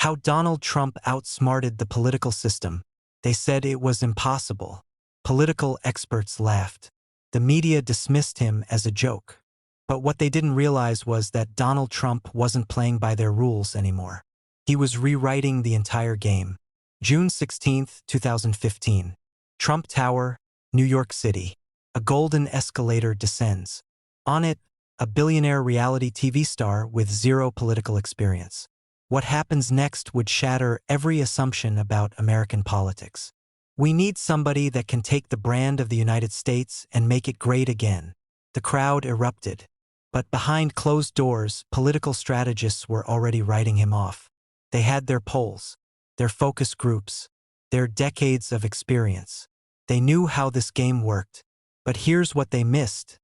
How Donald Trump outsmarted the political system. They said it was impossible. Political experts laughed. The media dismissed him as a joke. But what they didn't realize was that Donald Trump wasn't playing by their rules anymore. He was rewriting the entire game. June 16, 2015. Trump Tower, New York City. A golden escalator descends. On it, a billionaire reality TV star with zero political experience. What happens next would shatter every assumption about American politics. We need somebody that can take the brand of the United States and make it great again. The crowd erupted. But behind closed doors, political strategists were already writing him off. They had their polls, their focus groups, their decades of experience. They knew how this game worked. But here's what they missed.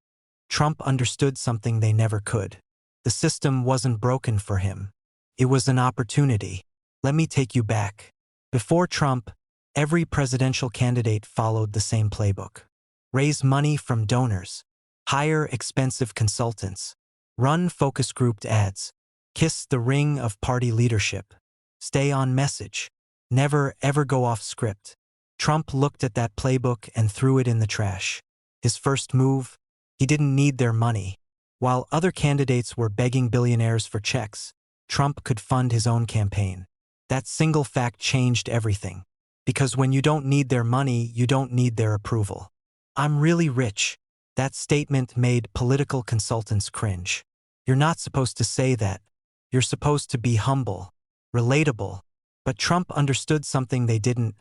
Trump understood something they never could. The system wasn't broken for him. It was an opportunity. Let me take you back. Before Trump, every presidential candidate followed the same playbook. Raise money from donors. Hire expensive consultants. Run focus-grouped ads. Kiss the ring of party leadership. Stay on message. Never ever go off script. Trump looked at that playbook and threw it in the trash. His first move? He didn't need their money. While other candidates were begging billionaires for checks, Trump could fund his own campaign. That single fact changed everything. Because when you don't need their money, you don't need their approval. I'm really rich. That statement made political consultants cringe. You're not supposed to say that. You're supposed to be humble, relatable. But Trump understood something they didn't.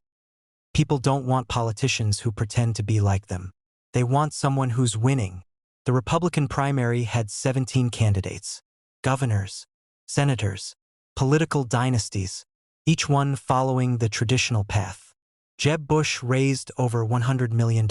People don't want politicians who pretend to be like them. They want someone who's winning. The Republican primary had 17 candidates. Governors, senators, political dynasties, each one following the traditional path. Jeb Bush raised over $100 million.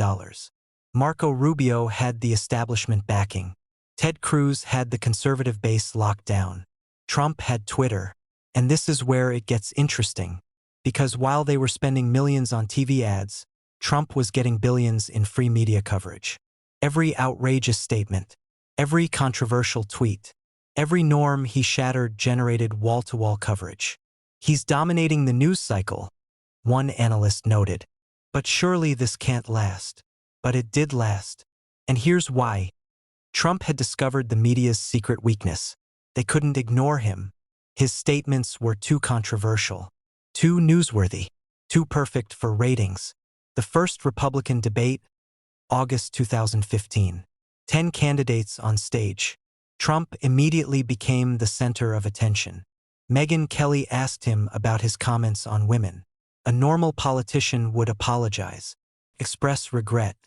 Marco Rubio had the establishment backing. Ted Cruz had the conservative base locked down. Trump had Twitter. And this is where it gets interesting. Because while they were spending millions on TV ads, Trump was getting billions in free media coverage. Every outrageous statement, every controversial tweet, every norm he shattered generated wall-to-wall coverage. He's dominating the news cycle, one analyst noted. But surely this can't last. But it did last. And here's why. Trump had discovered the media's secret weakness. They couldn't ignore him. His statements were too controversial, too newsworthy, too perfect for ratings. The first Republican debate, August 2015. 10 candidates on stage. Trump immediately became the center of attention. Megyn Kelly asked him about his comments on women. A normal politician would apologize, express regret,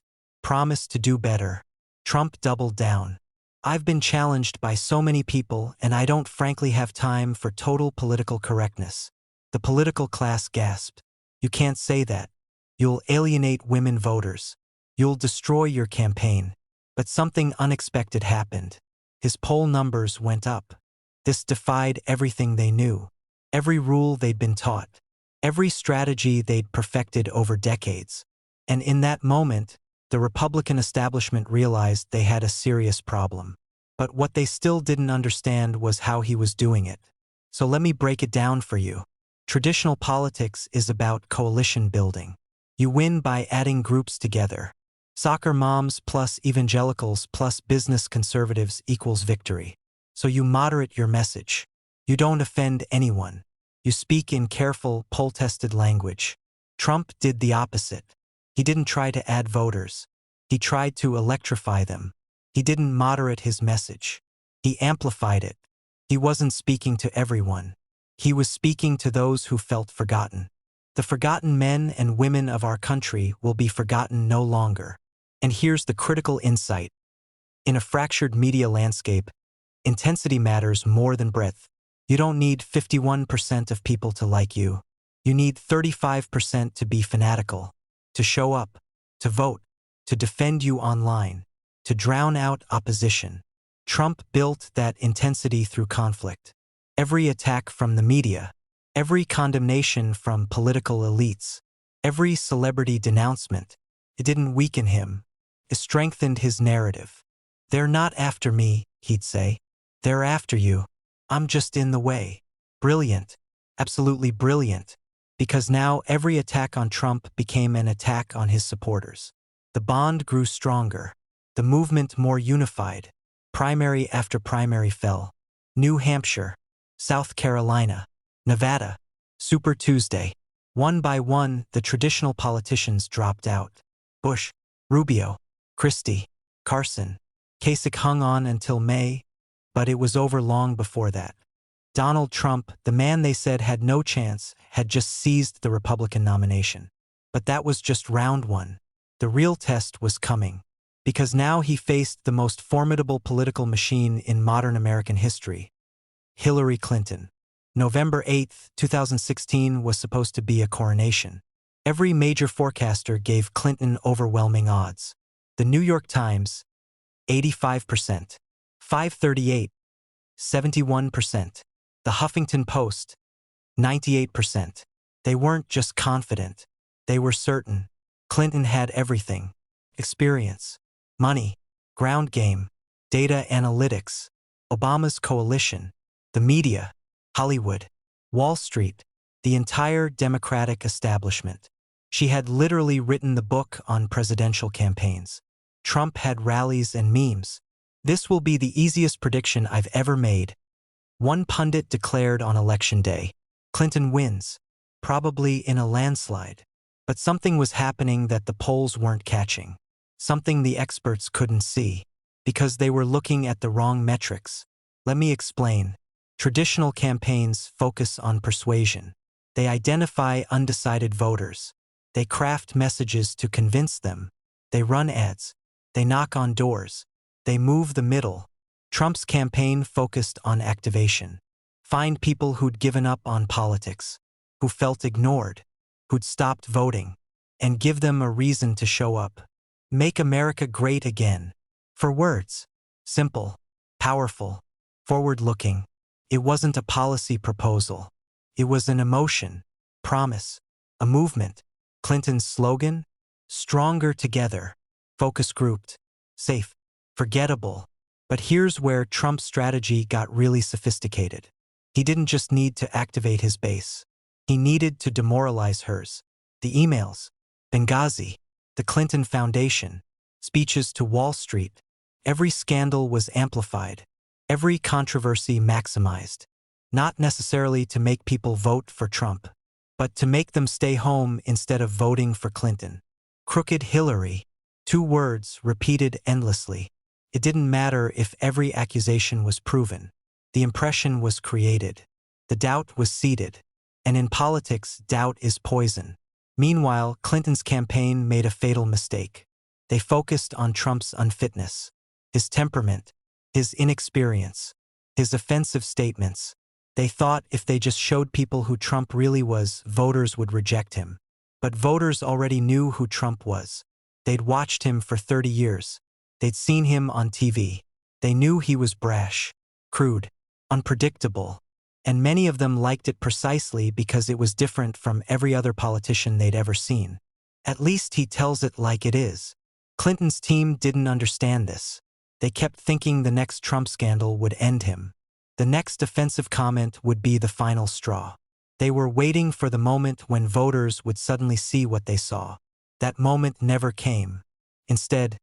promise to do better. Trump doubled down. I've been challenged by so many people, and I don't frankly have time for total political correctness. The political class gasped. You can't say that. You'll alienate women voters. You'll destroy your campaign. But something unexpected happened. His poll numbers went up. This defied everything they knew. Every rule they'd been taught. Every strategy they'd perfected over decades. And in that moment, the Republican establishment realized they had a serious problem. But what they still didn't understand was how he was doing it. So let me break it down for you. Traditional politics is about coalition building. You win by adding groups together. Soccer moms plus evangelicals plus business conservatives equals victory. So you moderate your message. You don't offend anyone. You speak in careful, poll-tested language. Trump did the opposite. He didn't try to add voters. He tried to electrify them. He didn't moderate his message. He amplified it. He wasn't speaking to everyone. He was speaking to those who felt forgotten. The forgotten men and women of our country will be forgotten no longer. And here's the critical insight. In a fractured media landscape, intensity matters more than breadth. You don't need 51% of people to like you. You need 35% to be fanatical, to show up, to vote, to defend you online, to drown out opposition. Trump built that intensity through conflict. Every attack from the media, every condemnation from political elites, every celebrity denouncement, it didn't weaken him. It strengthened his narrative. They're not after me, he'd say. They're after you. I'm just in the way. Brilliant. Absolutely brilliant. Because now every attack on Trump became an attack on his supporters. The bond grew stronger. The movement more unified. Primary after primary fell. New Hampshire, South Carolina, Nevada, Super Tuesday. One by one, the traditional politicians dropped out. Bush, Rubio, Christie, Carson. Kasich hung on until May, but it was over long before that. Donald Trump, the man they said had no chance, had just seized the Republican nomination. But that was just round one. The real test was coming. Because now he faced the most formidable political machine in modern American history. Hillary Clinton. November 8, 2016 was supposed to be a coronation. Every major forecaster gave Clinton overwhelming odds. The New York Times, 85%. 538, 71%. The Huffington Post, 98%. They weren't just confident. They were certain. Clinton had everything. Experience, money, ground game, data analytics, Obama's coalition, the media, Hollywood, Wall Street, the entire Democratic establishment. She had literally written the book on presidential campaigns. Trump had rallies and memes. This will be the easiest prediction I've ever made. One pundit declared on election day, Clinton wins, probably in a landslide. But something was happening that the polls weren't catching. Something the experts couldn't see, because they were looking at the wrong metrics. Let me explain. Traditional campaigns focus on persuasion. They identify undecided voters. They craft messages to convince them. They run ads. They knock on doors. They move the middle. Trump's campaign focused on activation. Find people who'd given up on politics, who felt ignored, who'd stopped voting, and give them a reason to show up. Make America great again. For words. Simple, powerful, forward-looking. It wasn't a policy proposal. It was an emotion, promise, a movement. Clinton's slogan? Stronger together. Focus grouped. Safe. Forgettable. But here's where Trump's strategy got really sophisticated. He didn't just need to activate his base. He needed to demoralize hers. The emails, Benghazi, the Clinton Foundation, speeches to Wall Street. Every scandal was amplified. Every controversy maximized. Not necessarily to make people vote for Trump, but to make them stay home instead of voting for Clinton. Crooked Hillary. 2 words repeated endlessly. It didn't matter if every accusation was proven. The impression was created. The doubt was seeded. And in politics, doubt is poison. Meanwhile, Clinton's campaign made a fatal mistake. They focused on Trump's unfitness, his temperament, his inexperience, his offensive statements. They thought if they just showed people who Trump really was, voters would reject him. But voters already knew who Trump was. They'd watched him for 30 years. They'd seen him on TV. They knew he was brash, crude, unpredictable, and many of them liked it precisely because it was different from every other politician they'd ever seen. At least he tells it like it is. Clinton's team didn't understand this. They kept thinking the next Trump scandal would end him. The next offensive comment would be the final straw. They were waiting for the moment when voters would suddenly see what they saw. That moment never came. Instead,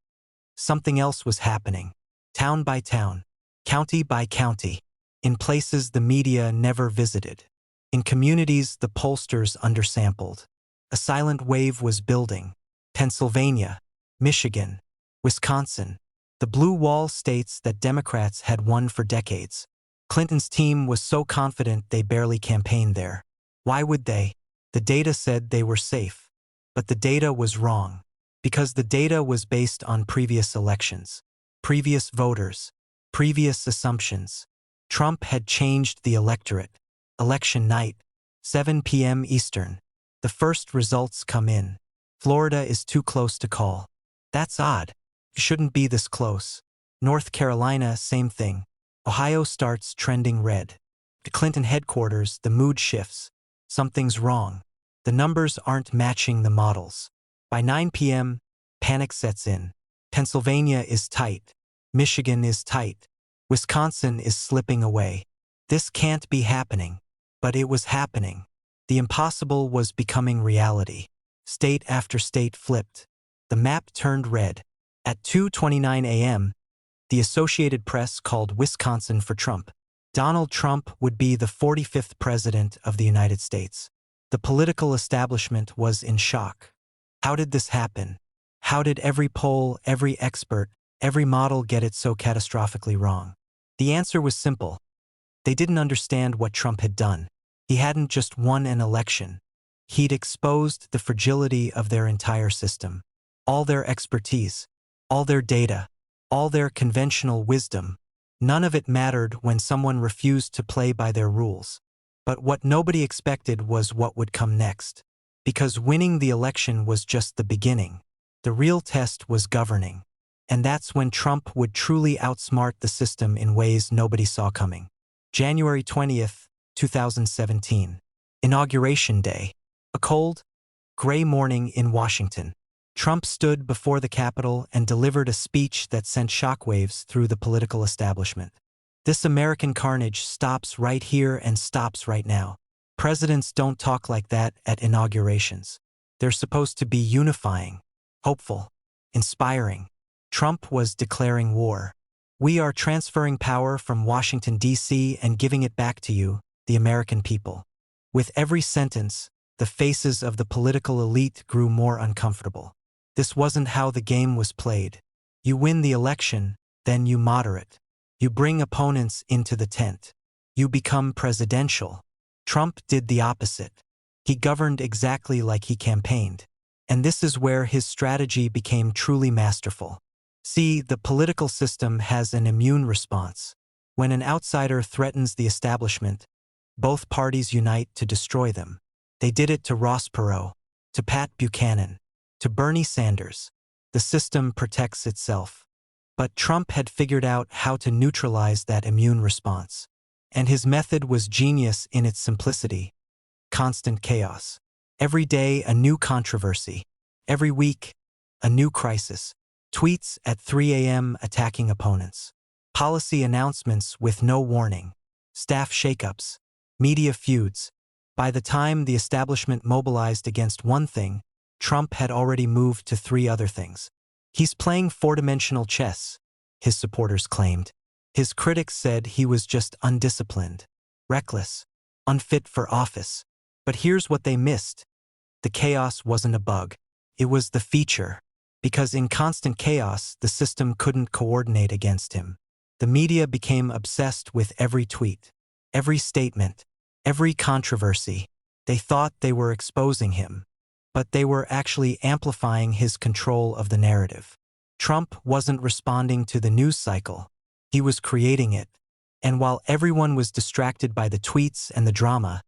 something else was happening. Town by town, county by county, in places the media never visited. In communities the pollsters undersampled. A silent wave was building. Pennsylvania, Michigan, Wisconsin, the blue wall states that Democrats had won for decades. Clinton's team was so confident they barely campaigned there. Why would they? The data said they were safe. But the data was wrong. Because the data was based on previous elections, previous voters, previous assumptions. Trump had changed the electorate. Election night, 7 p.m. Eastern. The first results come in. Florida is too close to call. That's odd. It shouldn't be this close. North Carolina, same thing. Ohio starts trending red. To Clinton headquarters, the mood shifts. Something's wrong. The numbers aren't matching the models. By 9 p.m., panic sets in. Pennsylvania is tight. Michigan is tight. Wisconsin is slipping away. This can't be happening. But it was happening. The impossible was becoming reality. State after state flipped. The map turned red. At 2:29 a.m., the Associated Press called Wisconsin for Trump. Donald Trump would be the 45th president of the United States. The political establishment was in shock. How did this happen? How did every poll, every expert, every model get it so catastrophically wrong? The answer was simple. They didn't understand what Trump had done. He hadn't just won an election. He'd exposed the fragility of their entire system. All their expertise, all their data, all their conventional wisdom. None of it mattered when someone refused to play by their rules. But what nobody expected was what would come next. Because winning the election was just the beginning. The real test was governing. And that's when Trump would truly outsmart the system in ways nobody saw coming. January 20th, 2017. Inauguration Day. A cold, gray morning in Washington. Trump stood before the Capitol and delivered a speech that sent shockwaves through the political establishment. This American carnage stops right here and stops right now. Presidents don't talk like that at inaugurations. They're supposed to be unifying, hopeful, inspiring. Trump was declaring war. We are transferring power from Washington, D.C. and giving it back to you, the American people. With every sentence, the faces of the political elite grew more uncomfortable. This wasn't how the game was played. You win the election, then you moderate. You bring opponents into the tent. You become presidential. Trump did the opposite. He governed exactly like he campaigned. And this is where his strategy became truly masterful. See, the political system has an immune response. When an outsider threatens the establishment, both parties unite to destroy them. They did it to Ross Perot, to Pat Buchanan, to Bernie Sanders. The system protects itself. But Trump had figured out how to neutralize that immune response. And his method was genius in its simplicity. Constant chaos. Every day, a new controversy. Every week, a new crisis. Tweets at 3 a.m. attacking opponents. Policy announcements with no warning. Staff shakeups. Media feuds. By the time the establishment mobilized against one thing, Trump had already moved to 3 other things. He's playing 4-dimensional chess, his supporters claimed. His critics said he was just undisciplined, reckless, unfit for office. But here's what they missed. The chaos wasn't a bug. It was the feature. Because in constant chaos, the system couldn't coordinate against him. The media became obsessed with every tweet, every statement, every controversy. They thought they were exposing him, but they were actually amplifying his control of the narrative. Trump wasn't responding to the news cycle. He was creating it. And while everyone was distracted by the tweets and the drama,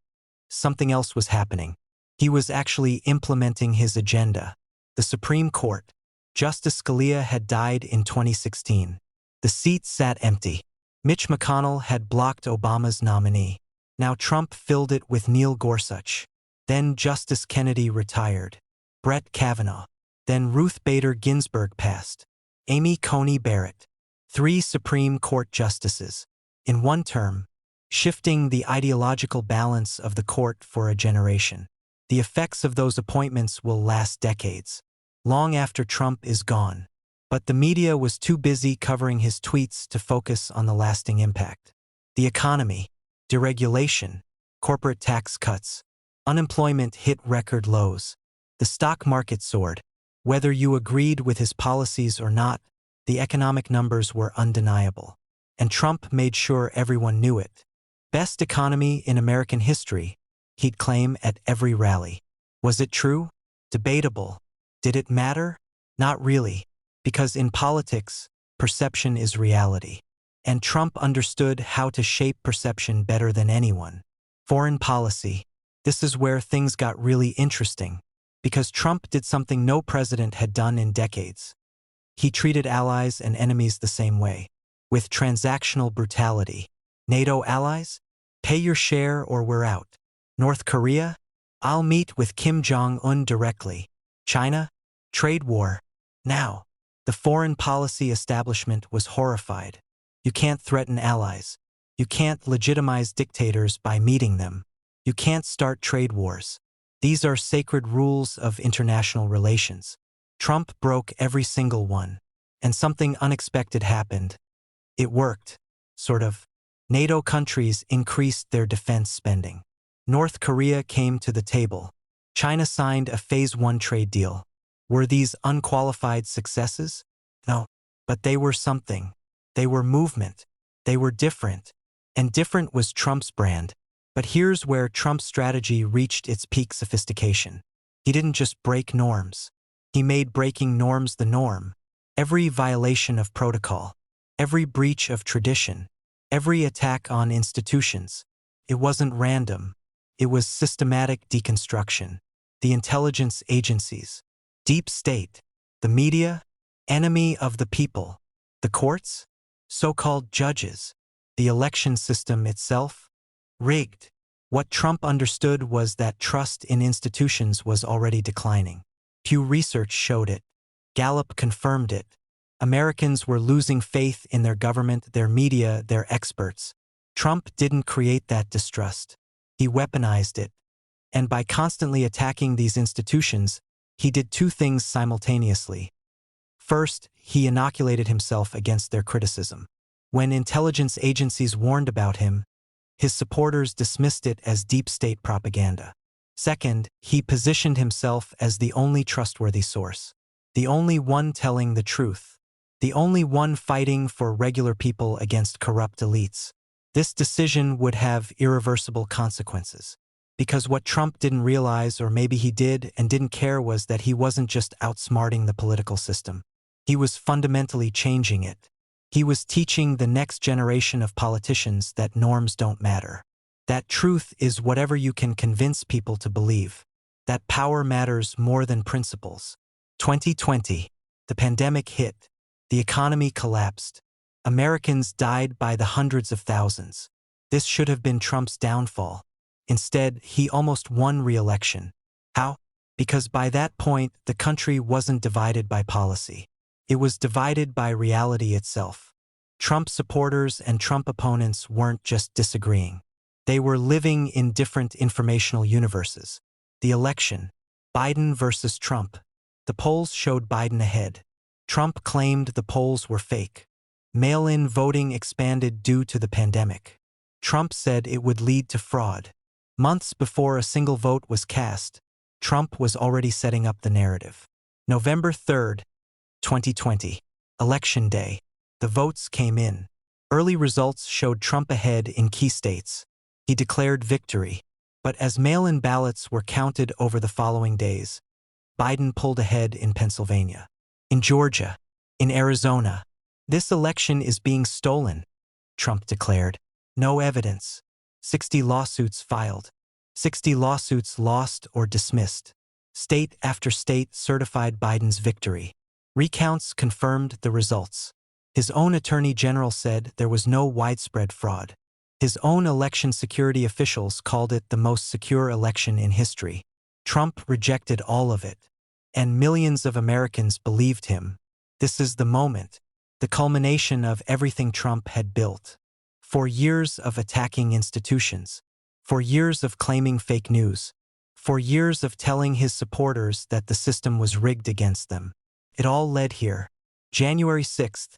something else was happening. He was actually implementing his agenda. The Supreme Court. Justice Scalia had died in 2016. The seat sat empty. Mitch McConnell had blocked Obama's nominee. Now Trump filled it with Neil Gorsuch. Then Justice Kennedy retired. Brett Kavanaugh. Then Ruth Bader Ginsburg passed. Amy Coney Barrett. 3 Supreme Court justices. In one term, shifting the ideological balance of the court for a generation. The effects of those appointments will last decades, long after Trump is gone. But the media was too busy covering his tweets to focus on the lasting impact. The economy, deregulation, corporate tax cuts, unemployment hit record lows. The stock market soared. Whether you agreed with his policies or not, the economic numbers were undeniable. And Trump made sure everyone knew it. Best economy in American history, he'd claim at every rally. Was it true? Debatable. Did it matter? Not really. Because in politics, perception is reality. And Trump understood how to shape perception better than anyone. Foreign policy. This is where things got really interesting. Because Trump did something no president had done in decades. He treated allies and enemies the same way. With transactional brutality. NATO allies? Pay your share or we're out. North Korea? I'll meet with Kim Jong-un directly. China? Trade war. Now. The foreign policy establishment was horrified. You can't threaten allies. You can't legitimize dictators by meeting them. You can't start trade wars. These are sacred rules of international relations. Trump broke every single one. And something unexpected happened. It worked. Sort of. NATO countries increased their defense spending. North Korea came to the table. China signed a Phase 1 trade deal. Were these unqualified successes? No. But they were something. They were movement. They were different. And different was Trump's brand. But here's where Trump's strategy reached its peak sophistication. He didn't just break norms. He made breaking norms the norm. Every violation of protocol, every breach of tradition, every attack on institutions. It wasn't random. It was systematic deconstruction. The intelligence agencies, deep state, the media, enemy of the people, the courts, so-called judges, the election system itself, rigged. What Trump understood was that trust in institutions was already declining. Pew Research showed it. Gallup confirmed it. Americans were losing faith in their government, their media, their experts. Trump didn't create that distrust. He weaponized it. And by constantly attacking these institutions, he did two things simultaneously. First, he inoculated himself against their criticism. When intelligence agencies warned about him, his supporters dismissed it as deep state propaganda. Second, he positioned himself as the only trustworthy source, the only one telling the truth, the only one fighting for regular people against corrupt elites. This decision would have irreversible consequences. Because what Trump didn't realize, or maybe he did and didn't care, was that he wasn't just outsmarting the political system. He was fundamentally changing it. He was teaching the next generation of politicians that norms don't matter. That truth is whatever you can convince people to believe. That power matters more than principles. 2020. The pandemic hit. The economy collapsed. Americans died by the hundreds of thousands. This should have been Trump's downfall. Instead, he almost won re-election. How? Because by that point, the country wasn't divided by policy. It was divided by reality itself. Trump supporters and Trump opponents weren't just disagreeing. They were living in different informational universes. The election. Biden versus Trump. The polls showed Biden ahead. Trump claimed the polls were fake. Mail-in voting expanded due to the pandemic. Trump said it would lead to fraud. Months before a single vote was cast, Trump was already setting up the narrative. November 3rd, 2020. Election Day. The votes came in. Early results showed Trump ahead in key states. He declared victory. But as mail-in ballots were counted over the following days, Biden pulled ahead in Pennsylvania, in Georgia, in Arizona. This election is being stolen, Trump declared. No evidence. 60 lawsuits filed. 60 lawsuits lost or dismissed. State after state certified Biden's victory. Recounts confirmed the results. His own attorney general said there was no widespread fraud. His own election security officials called it the most secure election in history. Trump rejected all of it. And millions of Americans believed him. This is the moment, the culmination of everything Trump had built. For years of attacking institutions, for years of claiming fake news, for years of telling his supporters that the system was rigged against them. It all led here. January 6th,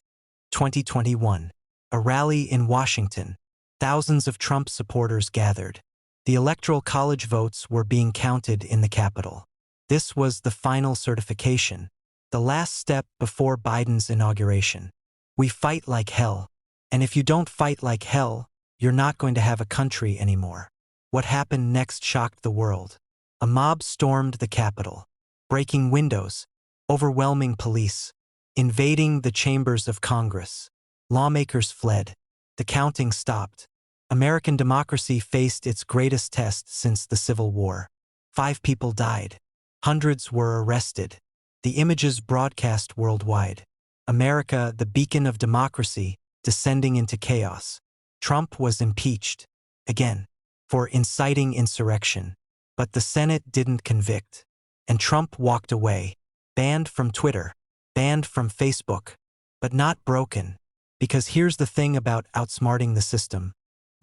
2021. A rally in Washington. Thousands of Trump supporters gathered. The Electoral College votes were being counted in the Capitol. This was the final certification, the last step before Biden's inauguration. We fight like hell. And if you don't fight like hell, you're not going to have a country anymore. What happened next shocked the world. A mob stormed the Capitol, breaking windows, overwhelming police, invading the chambers of Congress. Lawmakers fled. The counting stopped. American democracy faced its greatest test since the Civil War. 5 people died. Hundreds were arrested. The images broadcast worldwide. America, the beacon of democracy, descending into chaos. Trump was impeached, again, for inciting insurrection. But the Senate didn't convict. And Trump walked away, banned from Twitter, banned from Facebook, but not broken. Because here's the thing about outsmarting the system.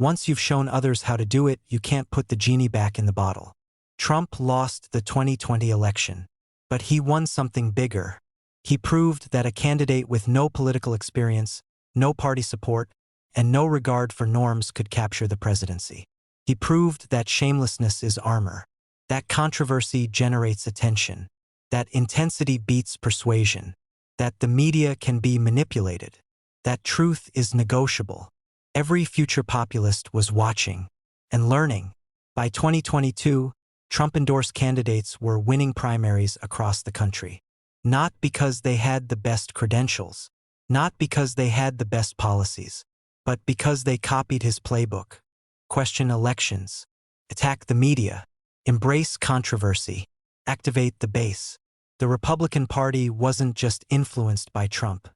Once you've shown others how to do it, you can't put the genie back in the bottle. Trump lost the 2020 election, but he won something bigger. He proved that a candidate with no political experience, no party support, and no regard for norms could capture the presidency. He proved that shamelessness is armor, that controversy generates attention, that intensity beats persuasion, that the media can be manipulated, that truth is negotiable. Every future populist was watching and learning. By 2022, Trump-endorsed candidates were winning primaries across the country. Not because they had the best credentials, not because they had the best policies, but because they copied his playbook. Question elections, attack the media, embrace controversy, activate the base. The Republican Party wasn't just influenced by Trump.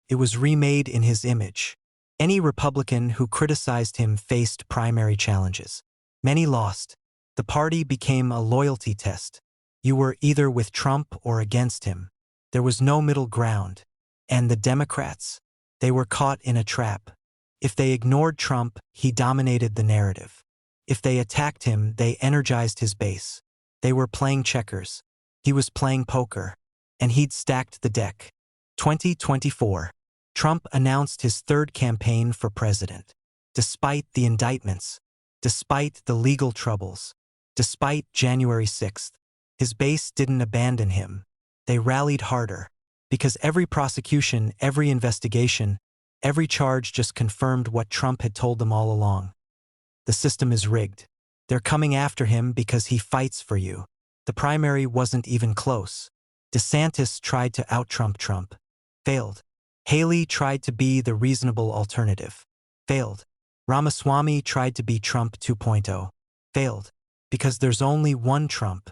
It was remade in his image. Any Republican who criticized him faced primary challenges. Many lost. The party became a loyalty test. You were either with Trump or against him. There was no middle ground. And the Democrats? They were caught in a trap. If they ignored Trump, he dominated the narrative. If they attacked him, they energized his base. They were playing checkers. He was playing poker. And he'd stacked the deck. 2024. Trump announced his third campaign for president. Despite the indictments, despite the legal troubles, despite January 6th, his base didn't abandon him. They rallied harder. Because every prosecution, every investigation, every charge just confirmed what Trump had told them all along. The system is rigged. They're coming after him because he fights for you. The primary wasn't even close. DeSantis tried to out-Trump Trump. Failed. Haley tried to be the reasonable alternative. Failed. Ramaswamy tried to be Trump 2.0. Failed. Because there's only one Trump.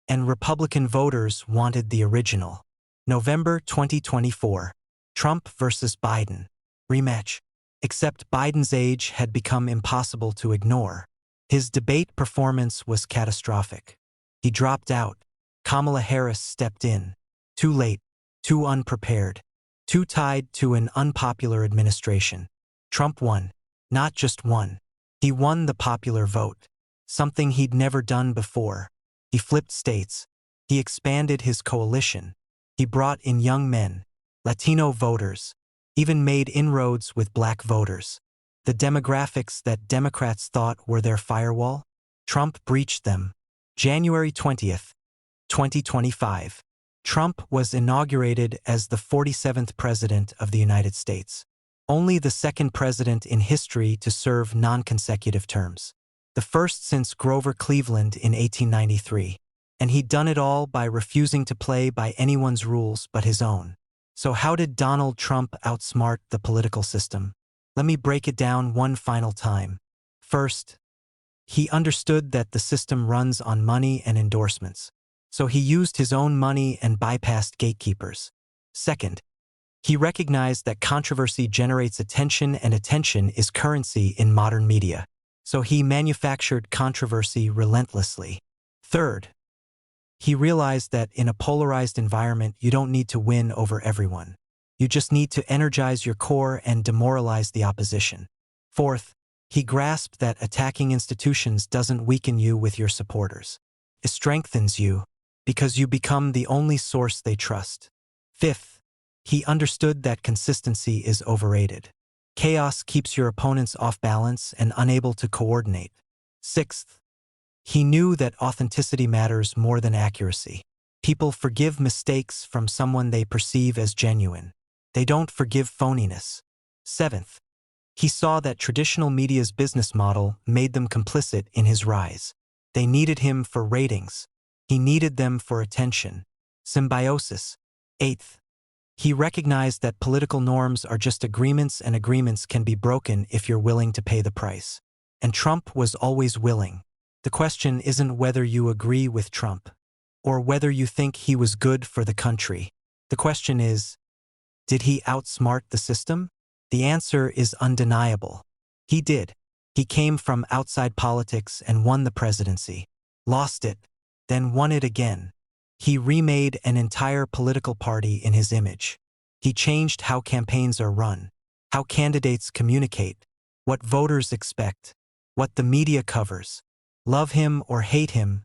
And Republican voters wanted the original. November 2024. Trump versus Biden. Rematch. Except Biden's age had become impossible to ignore. His debate performance was catastrophic. He dropped out. Kamala Harris stepped in. Too late. Too unprepared. Too tied to an unpopular administration. Trump won. Not just won. He won the popular vote. Something he'd never done before. He flipped states. He expanded his coalition. He brought in young men, Latino voters, even made inroads with black voters. The demographics that Democrats thought were their firewall? Trump breached them. January 20th, 2025. Trump was inaugurated as the 47th President of the United States. Only the second president in history to serve non-consecutive terms. The first since Grover Cleveland in 1893. And he'd done it all by refusing to play by anyone's rules but his own. So how did Donald Trump outsmart the political system? Let me break it down one final time. First, he understood that the system runs on money and endorsements. So he used his own money and bypassed gatekeepers. Second, he recognized that controversy generates attention and attention is currency in modern media. So he manufactured controversy relentlessly. Third, he realized that in a polarized environment, you don't need to win over everyone. You just need to energize your core and demoralize the opposition. Fourth, he grasped that attacking institutions doesn't weaken you with your supporters. It strengthens you because you become the only source they trust. Fifth, he understood that consistency is overrated. Chaos keeps your opponents off balance and unable to coordinate. Sixth, he knew that authenticity matters more than accuracy. People forgive mistakes from someone they perceive as genuine. They don't forgive phoniness. Seventh, he saw that traditional media's business model made them complicit in his rise. They needed him for ratings. He needed them for attention. Symbiosis. Eighth, he recognized that political norms are just agreements and agreements can be broken if you're willing to pay the price. And Trump was always willing. The question isn't whether you agree with Trump or whether you think he was good for the country. The question is, did he outsmart the system? The answer is undeniable. He did. He came from outside politics and won the presidency. Lost it, then won it again. He remade an entire political party in his image. He changed how campaigns are run, how candidates communicate, what voters expect. what the media covers. Love him or hate him,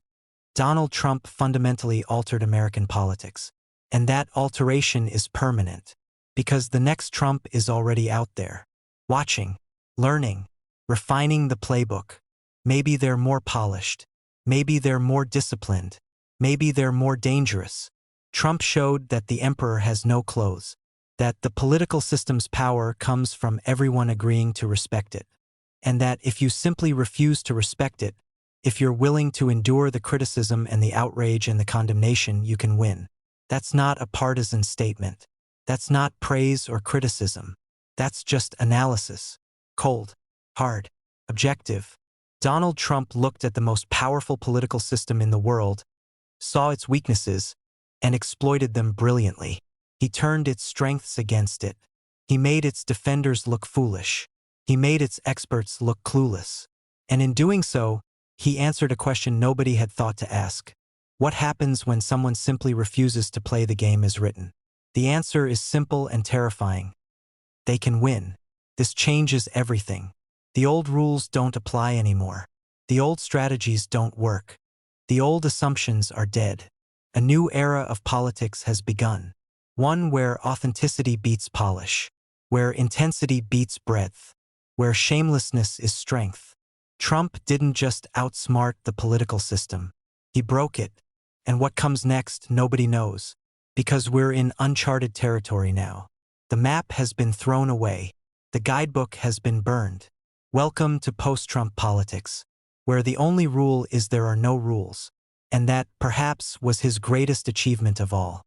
Donald Trump fundamentally altered American politics. And that alteration is permanent, because the next Trump is already out there, watching, learning, refining the playbook. Maybe they're more polished. Maybe they're more disciplined. Maybe they're more dangerous. Trump showed that the emperor has no clothes, that the political system's power comes from everyone agreeing to respect it, and that if you simply refuse to respect it, if you're willing to endure the criticism and the outrage and the condemnation, you can win. That's not a partisan statement. That's not praise or criticism. That's just analysis. Cold, hard, objective. Donald Trump looked at the most powerful political system in the world, saw its weaknesses, and exploited them brilliantly. He turned its strengths against it. He made its defenders look foolish. He made its experts look clueless. And in doing so, he answered a question nobody had thought to ask. What happens when someone simply refuses to play the game as written? The answer is simple and terrifying. They can win. This changes everything. The old rules don't apply anymore. The old strategies don't work. The old assumptions are dead. A new era of politics has begun. One where authenticity beats polish, where intensity beats breadth, where shamelessness is strength. Trump didn't just outsmart the political system. He broke it. And what comes next, nobody knows. Because we're in uncharted territory now. The map has been thrown away. The guidebook has been burned. Welcome to post-Trump politics, where the only rule is there are no rules. And that, perhaps, was his greatest achievement of all.